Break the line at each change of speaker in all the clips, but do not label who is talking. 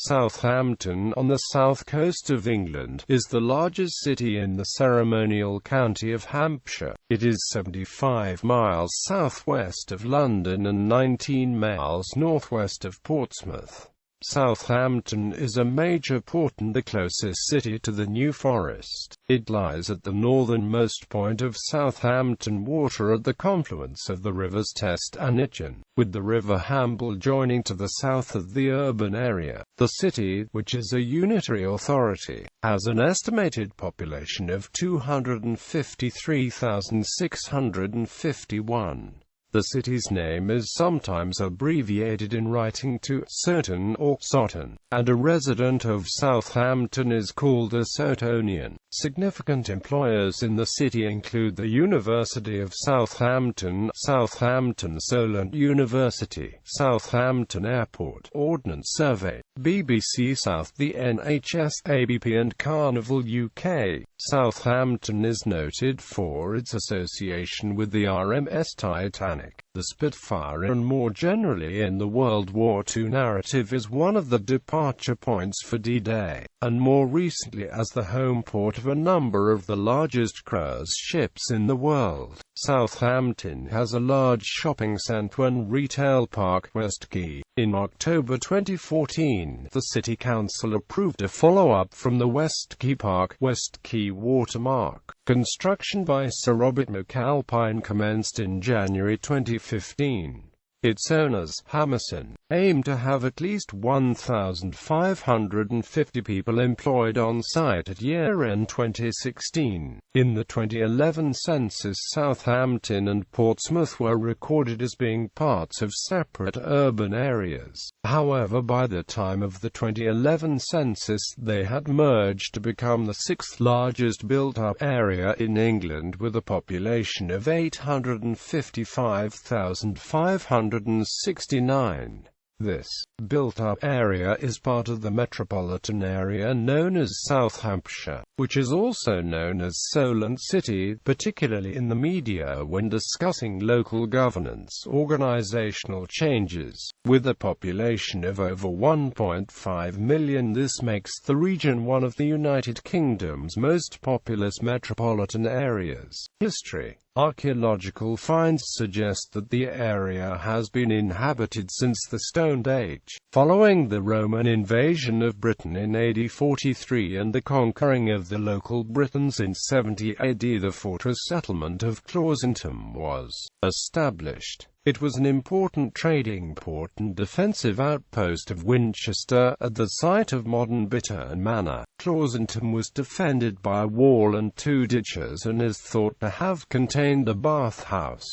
Southampton, on the south coast of England, is the largest city in the ceremonial county of Hampshire. It is 75 miles southwest of London and 19 miles northwest of Portsmouth. Southampton is a major port and the closest city to the New Forest. It lies at the northernmost point of Southampton Water at the confluence of the Rivers Test and Itchen, with the River Hamble joining to the south of the urban area. The city, which is a unitary authority, has an estimated population of 253,651. The city's name is sometimes abbreviated in writing to Southampton or Southampton, and a resident of Southampton is called a Southtonian. Significant employers in the city include the University of Southampton, Southampton-Solent University, Southampton Airport, Ordnance Survey, BBC South, the NHS, ABP and Carnival UK. Southampton is noted for its association with the RMS Titanic. The Spitfire, and more generally in the World War II narrative, is one of the departure points for D-Day, and more recently as the home port of a number of the largest cruise ships in the world. Southampton has a large shopping centre and retail park, West Quay. In October 2014, the City Council approved a follow-up from the West Quay Park, West Quay Watermark. Construction by Sir Robert McAlpine commenced in January 2015. Its owners, Hammerson, aim to have at least 1,550 people employed on site at year-end 2016. In the 2011 census, Southampton and Portsmouth were recorded as being parts of separate urban areas. However, by the time of the 2011 census, they had merged to become the sixth largest built-up area in England, with a population of 855,569. This built-up area is part of the metropolitan area known as South Hampshire, which is also known as Solent City, particularly in the media when discussing local governance organizational changes. With a population of over 1.5 million, this makes the region one of the United Kingdom's most populous metropolitan areas. History. Archaeological finds suggest that the area has been inhabited since the Stone Age. Following the Roman invasion of Britain in AD 43 and the conquering of the local Britons in 70 AD, the fortress settlement of Clausentum was established. It was an important trading port and defensive outpost of Winchester, at the site of modern Bitterne Manor. Clausentum was defended by a wall and two ditches and is thought to have contained a bathhouse.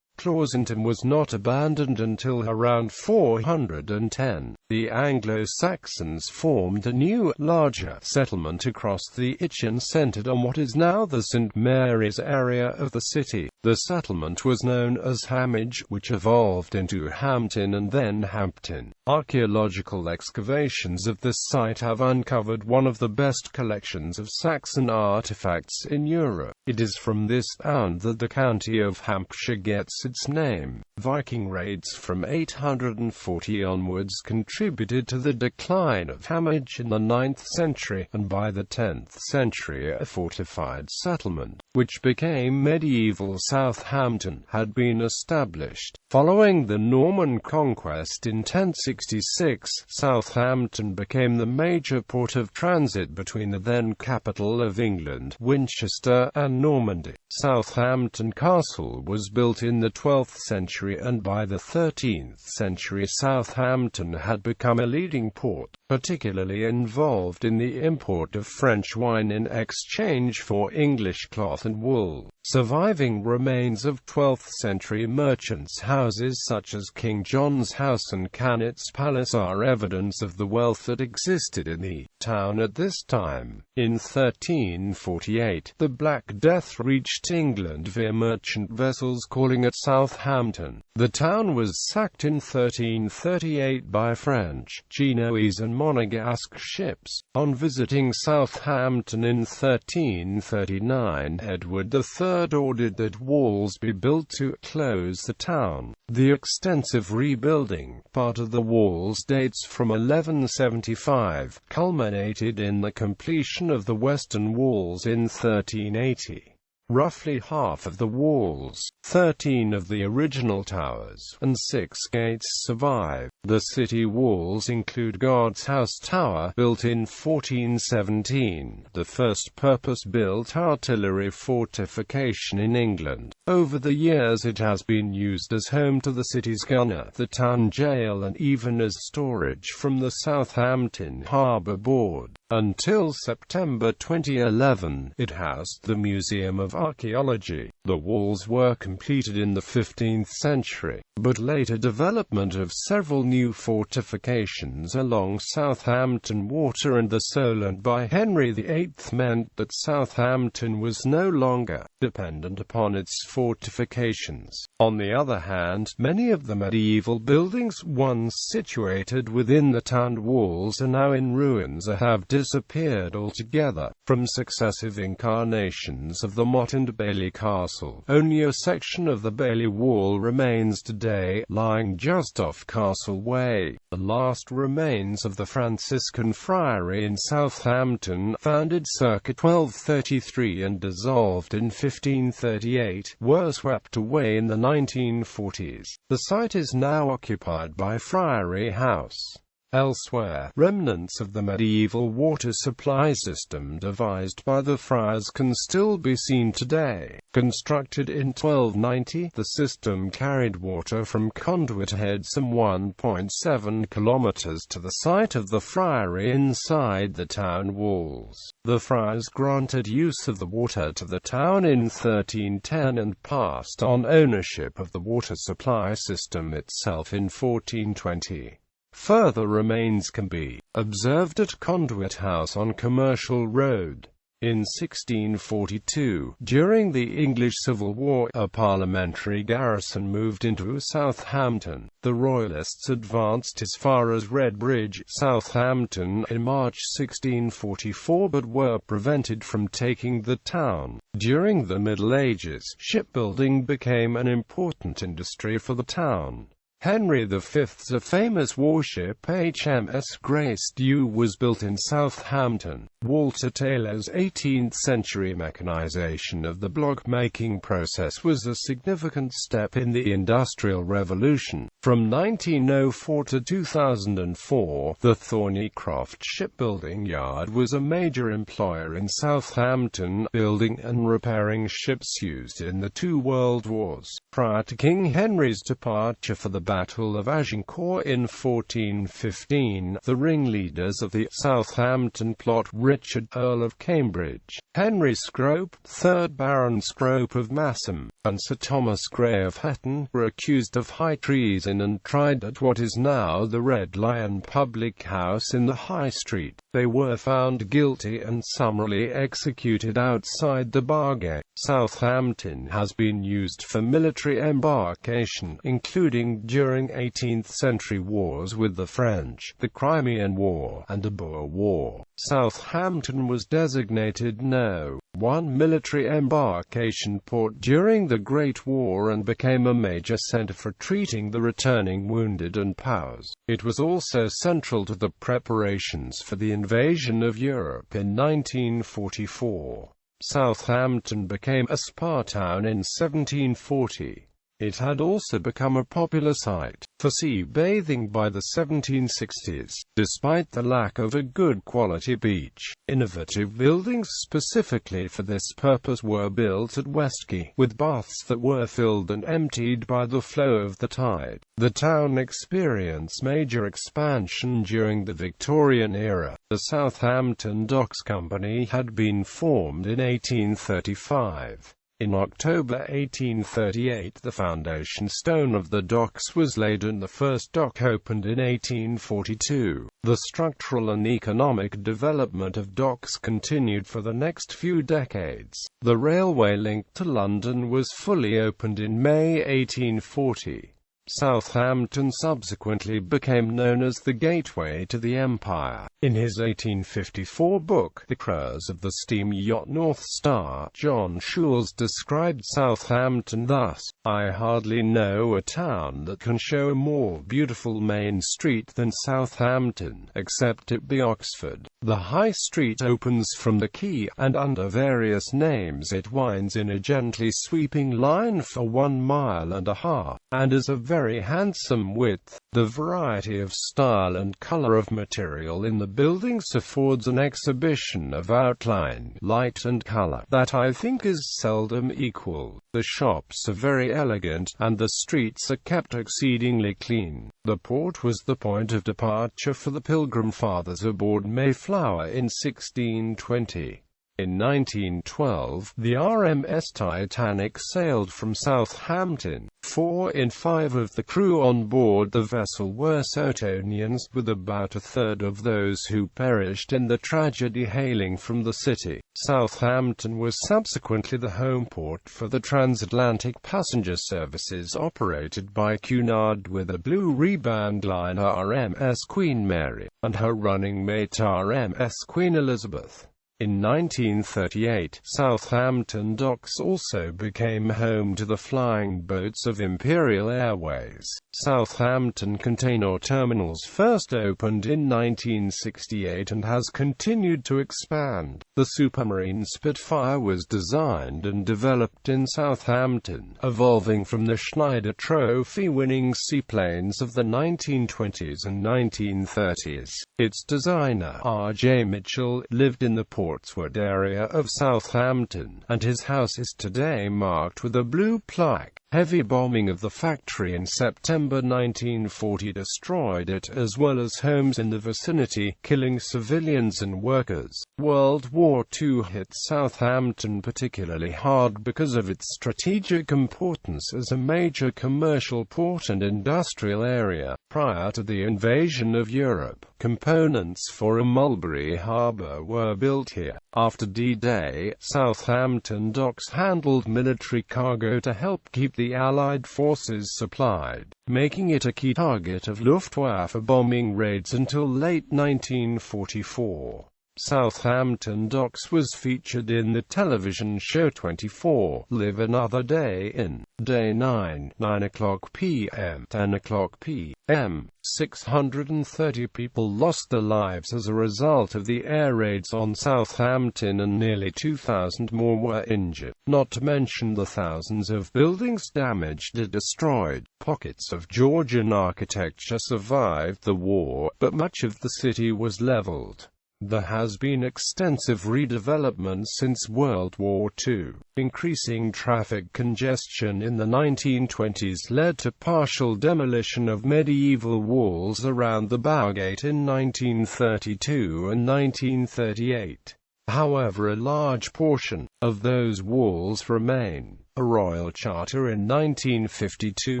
Clausentum was not abandoned until around 410. The Anglo-Saxons formed a new, larger settlement across the Itchen centered on what is now the St. Mary's area of the city. The settlement was known as Hamage, which evolved into Hampton and then Hampton. Archaeological excavations of this site have uncovered one of the best collections of Saxon artifacts in Europe. It is from this town that the county of Hampshire gets its name. Viking raids from 840 onwards contributed to the decline of Hamage in the 9th century, and by the 10th century a fortified settlement, which became medieval Southampton, had been established. Following the Norman conquest in 1066, Southampton became the major port of transit between the then capital of England, Winchester, and Normandy. Southampton Castle was built in the 12th century, and by the 13th century Southampton had become a leading port, particularly involved in the import of French wine in exchange for English cloth and wool. Surviving remains of 12th century merchants' houses such as King John's House and Canet's Palace are evidence of the wealth that existed in the town at this time. In 1348, the Black Death reached England via merchant vessels calling at Southampton. The town was sacked in 1338 by French, Genoese and Monegasque ships. On visiting Southampton in 1339, Edward III ordered that walls be built to close the town. The extensive rebuilding part of the walls dates from 1175, culminated in the completion of the western walls in 1380. Roughly half of the walls, 13 of the original towers, and 6 gates survive. The city walls include Guard's House Tower, built in 1417, the first purpose-built artillery fortification in England. Over the years it has been used as home to the city's gunner, the town jail, and even as storage from the Southampton Harbour Board. Until September 2011, it housed the Museum of Archaeology. The walls were completed in the 15th century, but later development of several new fortifications along Southampton Water and the Solent by Henry VIII meant that Southampton was no longer dependent upon its fortifications. On the other hand, many of the medieval buildings once situated within the town walls are now in ruins or have disappeared altogether. From successive incarnations of the motte and Bailey Castle, only a section of the Bailey Wall remains today, lying just off Castle Way. The last remains of the Franciscan Friary in Southampton, founded circa 1233 and dissolved in 1538, were swept away in the 1940s. The site is now occupied by Friary House. Elsewhere, remnants of the medieval water supply system devised by the friars can still be seen today. Constructed in 1290, the system carried water from Conduit Head some 1.7 kilometers to the site of the friary inside the town walls. The friars granted use of the water to the town in 1310 and passed on ownership of the water supply system itself in 1420. Further remains can be observed at Conduit House on Commercial Road. In 1642, during the English Civil War, a parliamentary garrison moved into Southampton. The Royalists advanced as far as Redbridge, Southampton, in March 1644 but were prevented from taking the town. During the Middle Ages, shipbuilding became an important industry for the town. Henry V's a famous warship HMS Grace Dew was built in Southampton. Walter Taylor's 18th-century mechanization of the block-making process was a significant step in the Industrial Revolution. From 1904 to 2004, the Thornycroft Shipbuilding Yard was a major employer in Southampton, building and repairing ships used in the two world wars. Prior to King Henry's departure for the Battle of Agincourt in 1415, the ringleaders of the Southampton plot, Richard, Earl of Cambridge, Henry Scrope, 3rd Baron Scrope of Masham, and Sir Thomas Grey of Hatton, were accused of high treason and tried at what is now the Red Lion public house in the High Street. They were found guilty and summarily executed outside the Bargate. Southampton has been used for military embarkation, including during 18th-century wars with the French, the Crimean War, and the Boer War. Southampton was designated No. 1 military embarkation port during the Great War and became a major centre for treating the returning wounded and POWs. It was also central to the preparations for the invasion of Europe in 1944. Southampton became a spa town in 1740. It had also become a popular site for sea bathing by the 1760s. Despite the lack of a good quality beach, innovative buildings specifically for this purpose were built at Westquay, with baths that were filled and emptied by the flow of the tide. The town experienced major expansion during the Victorian era. The Southampton Docks Company had been formed in 1835. In October 1838 the foundation stone of the docks was laid and the first dock opened in 1842. The structural and economic development of docks continued for the next few decades. The railway link to London was fully opened in May 1840. Southampton subsequently became known as the gateway to the empire. In his 1854 book, The Cruise of the Steam Yacht North Star, John Schulz described Southampton thus: "I hardly know a town that can show a more beautiful main street than Southampton, except it be Oxford. The High Street opens from the quay, and under various names it winds in a gently sweeping line for 1.5 miles, and is of very handsome width. The variety of style and color of material in the buildings affords an exhibition of outline, light and color, that I think is seldom equalled. The shops are very elegant, and the streets are kept exceedingly clean." The port was the point of departure for the Pilgrim Fathers aboard Mayflower in 1620. In 1912, the RMS Titanic sailed from Southampton. 4 in 5 of the crew on board the vessel were Soutonians, with about a third of those who perished in the tragedy hailing from the city. Southampton was subsequently the home port for the transatlantic passenger services operated by Cunard, with a Blue Riband line RMS Queen Mary, and her running mate RMS Queen Elizabeth. In 1938, Southampton Docks also became home to the flying boats of Imperial Airways. Southampton Container Terminals first opened in 1968 and has continued to expand. The Supermarine Spitfire was designed and developed in Southampton, evolving from the Schneider Trophy-winning seaplanes of the 1920s and 1930s. Its designer, R.J. Mitchell, lived in the Portsmouth area of Southampton, and his house is today marked with a blue plaque. Heavy bombing of the factory in September 1940 destroyed it, as well as homes in the vicinity, killing civilians and workers. World War II hit Southampton particularly hard because of its strategic importance as a major commercial port and industrial area. Prior to the invasion of Europe, components for a Mulberry Harbour were built here. After D-Day, Southampton Docks handled military cargo to help keep the Allied forces supplied, making it a key target of Luftwaffe bombing raids until late 1944. Southampton Docks was featured in the television show 24, Live Another Day in. Day 9, 9:00 p.m., 10:00 p.m. 630 people lost their lives as a result of the air raids on Southampton, and nearly 2,000 more were injured, not to mention the thousands of buildings damaged or destroyed. Pockets of Georgian architecture survived the war, but much of the city was leveled. There has been extensive redevelopment since World War II. Increasing traffic congestion in the 1920s led to partial demolition of medieval walls around the Bowgate in 1932 and 1938. However, a large portion of those walls remain. A royal charter in 1952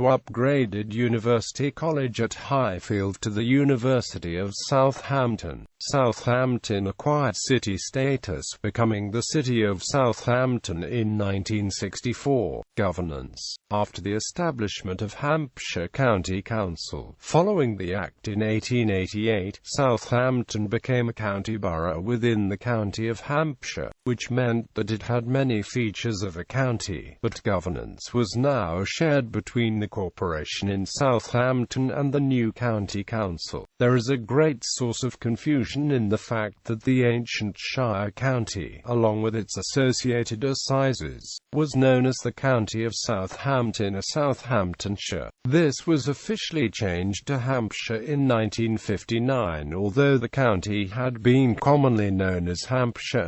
upgraded University College at Highfield to the University of Southampton. Southampton acquired city status, becoming the City of Southampton in 1964. Governance. After the establishment of Hampshire County Council, following the Act in 1888, Southampton became a county borough within the County of Hampshire, which meant that it had many features of a county, but governance was now shared between the corporation in Southampton and the new county council. There is a great source of confusion in the fact that the ancient Shire County, along with its associated assizes, was known as the County of Southampton or Southamptonshire. This was officially changed to Hampshire in 1959, although the county had been commonly known as Hampshire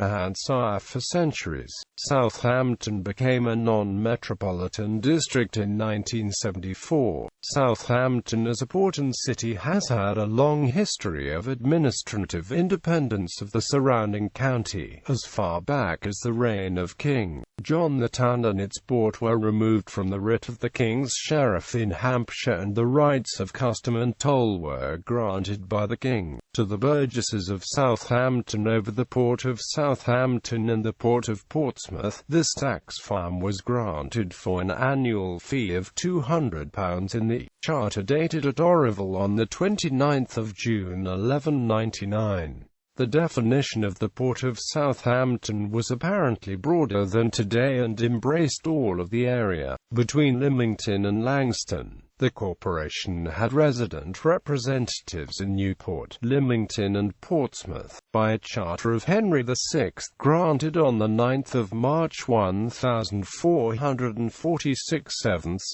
for centuries. Southampton became a non-metropolitan district in 1974. Southampton as a port and city has had a long history of administrative independence of the surrounding county, as far back as the reign of King John, the town and its port were removed from the writ of the King's Sheriff in Hampshire, and the rights of custom and toll were granted by the King to the burgesses of Southampton over the port of Southampton and the port of Portsmouth. This tax farm was granted for an annual fee of £200 in the charter dated at Oriville on the 29th of June 1199. The definition of the port of Southampton was apparently broader than today and embraced all of the area between Lymington and Langstone. The corporation had resident representatives in Newport, Lymington and Portsmouth, by a charter of Henry VI, granted on the 9th of March 1446.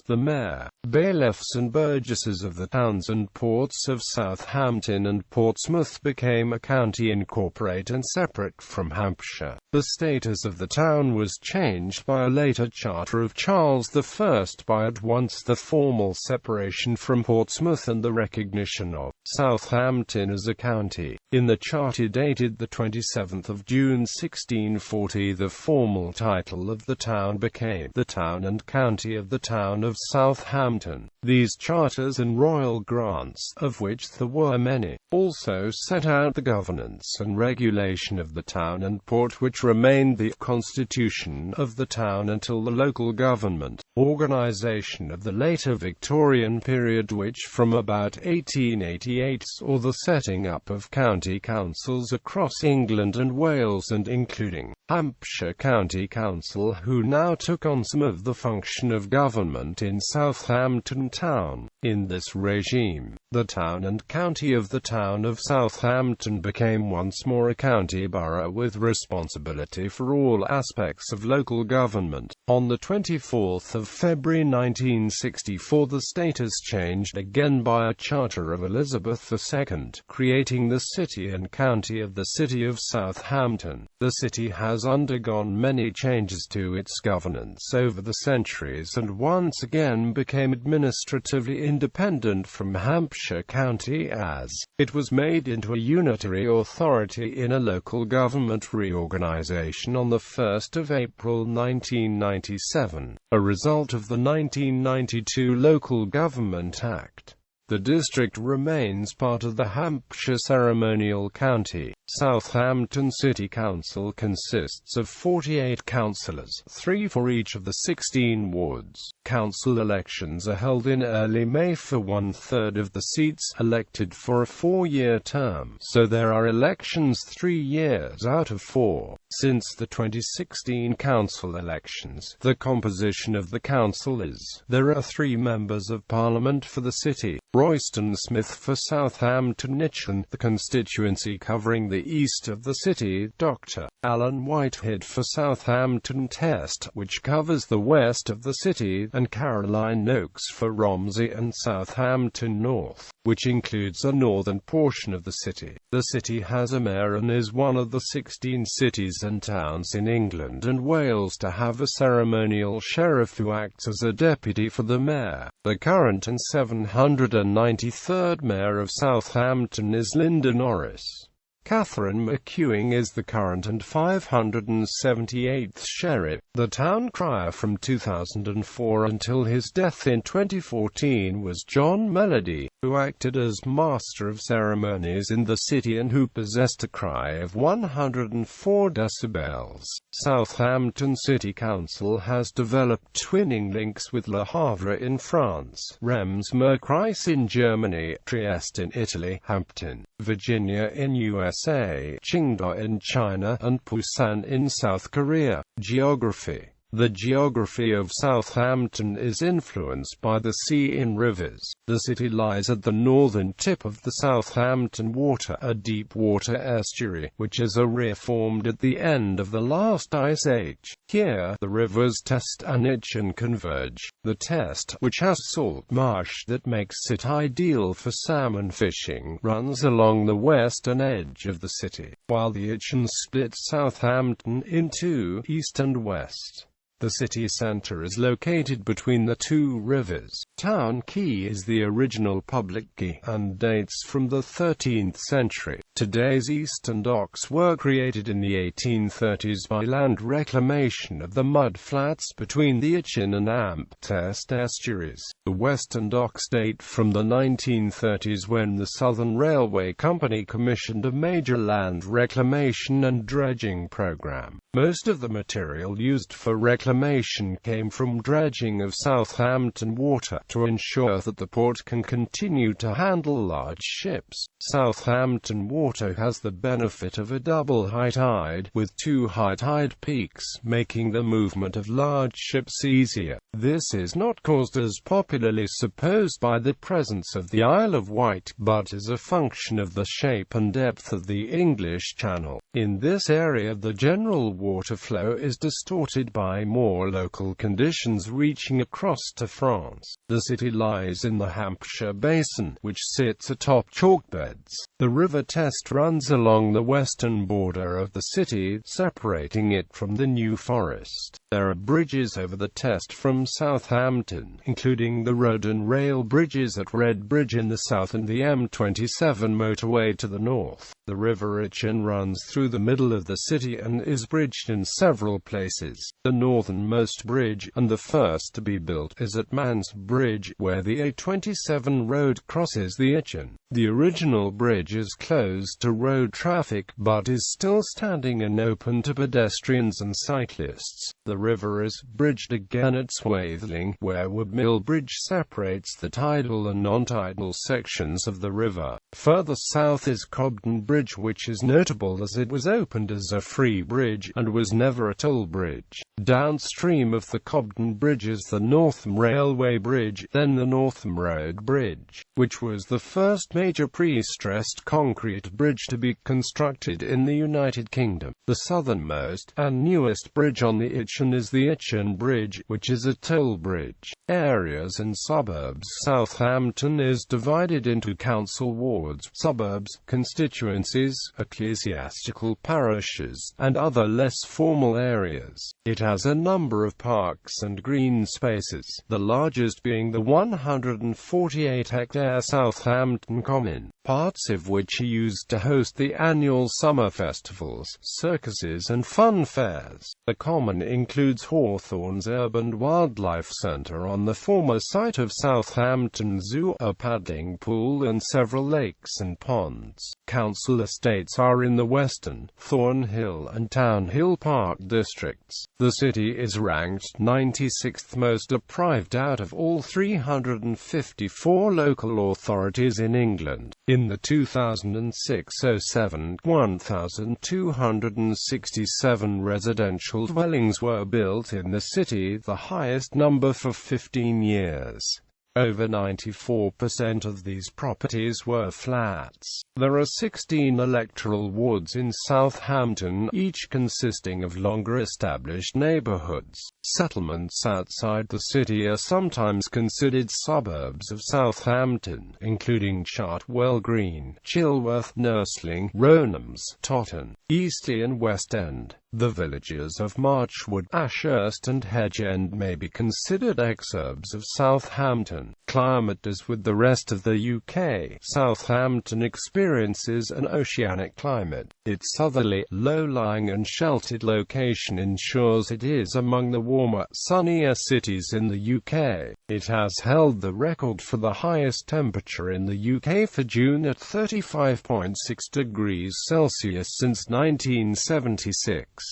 The mayor, bailiffs and burgesses of the towns and ports of Southampton and Portsmouth became a county incorporate and separate from Hampshire. The status of the town was changed by a later charter of Charles I by at once the formal separation from Portsmouth and the recognition of Southampton as a county. In the charter dated the 27th of June 1640, the formal title of the town became the Town and County of the Town of Southampton. These charters and royal grants, of which there were many, also set out the governance and regulation of the town and port, which remained the constitution of the town until the local government organization of the later Victorian period, which from about 1888 saw the setting up of county councils across England and Wales, and including Hampshire County Council, who now took on some of the function of government in Southampton town. In this regime, the town and county of the town of Southampton became once more a county borough with responsibility for all aspects of local government. On the 24th of February 1964, the status changed again by a charter of Elizabeth II, creating the city and county of the city of Southampton. The city has undergone many changes to its governance over the centuries and once again became administratively independent from Hampshire County as it was made into a unitary authority in a local government reorganization on the 1st of April 1997, a result of the 1992 Local Government Act. The district remains part of the Hampshire ceremonial county. Southampton City Council consists of 48 councillors, 3 for each of the 16 wards. Council elections are held in early May for 1/3 of the seats elected for a 4-year term, so there are elections 3 years out of 4. Since the 2016 council elections, the composition of the council is: there are 3 members of Parliament for the city, Royston Smith for Southampton-Itchen, the constituency covering the east of the city, Dr. Alan Whitehead for Southampton-Test, which covers the west of the city, and Caroline Noakes for Romsey and Southampton North, which includes a northern portion of the city. The city has a mayor and is one of the 16 cities and towns in England and Wales to have a ceremonial sheriff who acts as a deputy for the mayor. The current and 793rd mayor of Southampton is Linda Norris. Catherine McEwing is the current and 578th sheriff. The town crier from 2004 until his death in 2014 was John Melody, who acted as master of ceremonies in the city and who possessed a cry of 104 decibels. Southampton City Council has developed twinning links with Le Havre in France, Reims-Marseille in Germany, Trieste in Italy, Hampton, Virginia in USA, Qingdao in China, and Busan in South Korea. Geography. The geography of Southampton is influenced by the sea in rivers. The city lies at the northern tip of the Southampton Water, a deep water estuary, which as a area formed at the end of the last ice age. Here, the rivers Test and Itchen converge. The Test, which has salt marsh that makes it ideal for salmon fishing, runs along the western edge of the city, while the Itchen splits Southampton in two, east and west. The city centre is located between the 2 rivers. Town Quay is the original public quay, and dates from the 13th century. Today's eastern docks were created in the 1830s by land reclamation of the mudflats between the Itchen and Hampshire.It estuaries. The western docks date from the 1930s when the Southern Railway Company commissioned a major land reclamation and dredging program. Most of the material used for reclamation came from dredging of Southampton Water to ensure that the port can continue to handle large ships. Southampton Water has the benefit of a double high tide, with two high tide peaks, making the movement of large ships easier. This is not caused as popularly supposed by the presence of the Isle of Wight, but is a function of the shape and depth of the English Channel. In this area the general water flow is distorted by more local conditions reaching across to France. The city lies in the Hampshire Basin, which sits atop chalk beds. The River Test runs along the western border of the city, separating it from the New Forest. There are bridges over the Test from Southampton, including the road and rail bridges at Red Bridge in the south and the M27 motorway to the north. The River Itchen runs through the middle of the city and is bridged in several places. The northernmost bridge, and the first to be built, is at Man's Bridge, where the A27 road crosses the Itchen. The original bridge is closed to road traffic, but is still standing and open to pedestrians and cyclists. The river is bridged again at Swathling, where Woodmill Bridge separates the tidal and non-tidal sections of the river. Further south is Cobden Bridge, which is notable as it was opened as a free bridge, and was never a toll bridge. Downstream of the Cobden Bridge is the Northern Railway Bridge, then the Northern Road Bridge, which was the first major pre-stressed concrete bridge to be constructed in the United Kingdom. The southernmost and newest bridge on the Itchen is the Itchen Bridge, which is a toll bridge. Areas and suburbs. Southampton is divided into council wards, suburbs, constituencies, ecclesiastical parishes, and other less formal areas. It has a number of parks and green spaces, the largest being the 148-hectare Southampton Common, parts of which are used to host the annual summer festivals, circuses and fun fairs. The Common includes Hawthorne's Urban Wildlife Centre on the former site of Southampton Zoo, a paddling pool and several lakes and ponds. Council estates are in the Western, Thornhill and Town Hill Park districts. The city is ranked 96th most deprived out of all 354 local authorities in England. In the 2006-07, 1,267 residential dwellings were built in the city, the highest number for 15 years. Over 94% of these properties were flats. There are 16 electoral wards in Southampton, each consisting of longer established neighbourhoods. Settlements outside the city are sometimes considered suburbs of Southampton, including Chartwell Green, Chilworth, Nursling, Rownhams, Totton, Eastleigh and West End. The villages of Marchwood, Ashurst and Hedge End may be considered exurbs of Southampton. Climate. As with the rest of the UK, Southampton experiences an oceanic climate. Its southerly, low-lying and sheltered location ensures it is among the warmer, sunnier cities in the UK. It has held the record for the highest temperature in the UK for June at 35.6 degrees Celsius since 1976.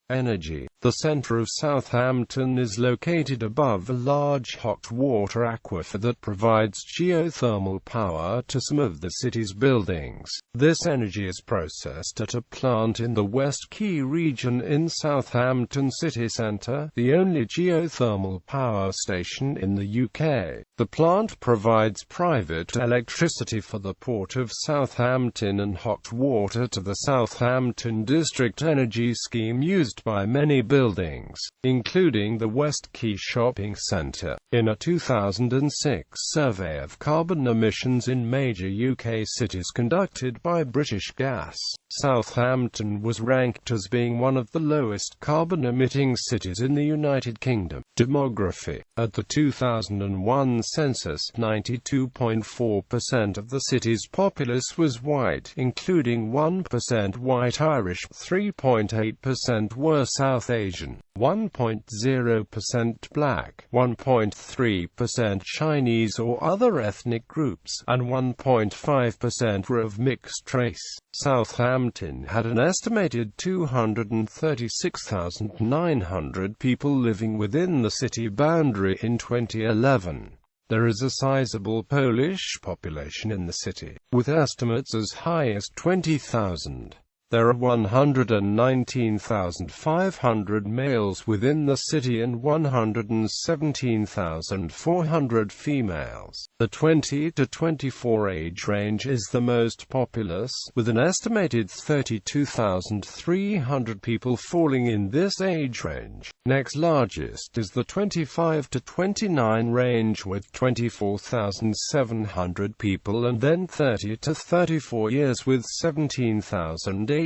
Energy. The centre of Southampton is located above a large hot water aquifer that provides geothermal power to some of the city's buildings. This energy is processed at a plant in the West Quay region in Southampton city centre, the only geothermal power station in the UK. The plant provides private electricity for the Port of Southampton and hot water to the Southampton District Energy Scheme used by many buildings, including the West Quay Shopping Centre. In a 2006 survey of carbon emissions in major UK cities conducted by British Gas, Southampton was ranked as being one of the lowest carbon-emitting cities in the United Kingdom. Demography. At the 2001 census, 92.4% of the city's populace was white, including 1% white Irish, 3.8% were South Asian, 1.0% black, 1.3% Chinese or other ethnic groups, and 1.5% were of mixed race. Southampton had an estimated 236,900 people living within the city boundary in 2011. There is a sizable Polish population in the city, with estimates as high as 20,000. There are 119,500 males within the city and 117,400 females. The 20 to 24 age range is the most populous, with an estimated 32,300 people falling in this age range. Next largest is the 25 to 29 range with 24,700 people, and then 30 to 34 years with 17,800.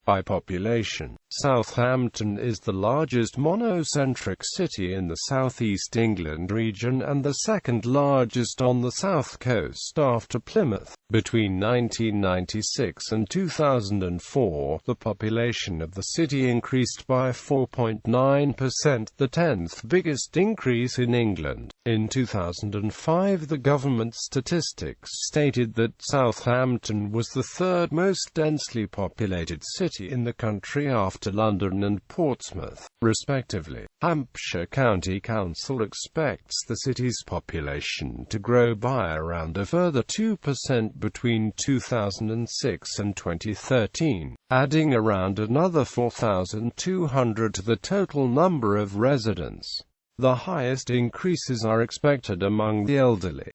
By population, Southampton is the largest monocentric city in the southeast England region and the second largest on the south coast after Plymouth. Between 1996 and 2004, the population of the city increased by 4.9%, the 10th biggest increase in England. In 2005, the government statistics stated that Southampton was the third most densely populated city in the country after London and Portsmouth, respectively. Hampshire County Council expects the city's population to grow by around a further 2% between 2006 and 2013, adding around another 4,200 to the total number of residents. The highest increases are expected among the elderly.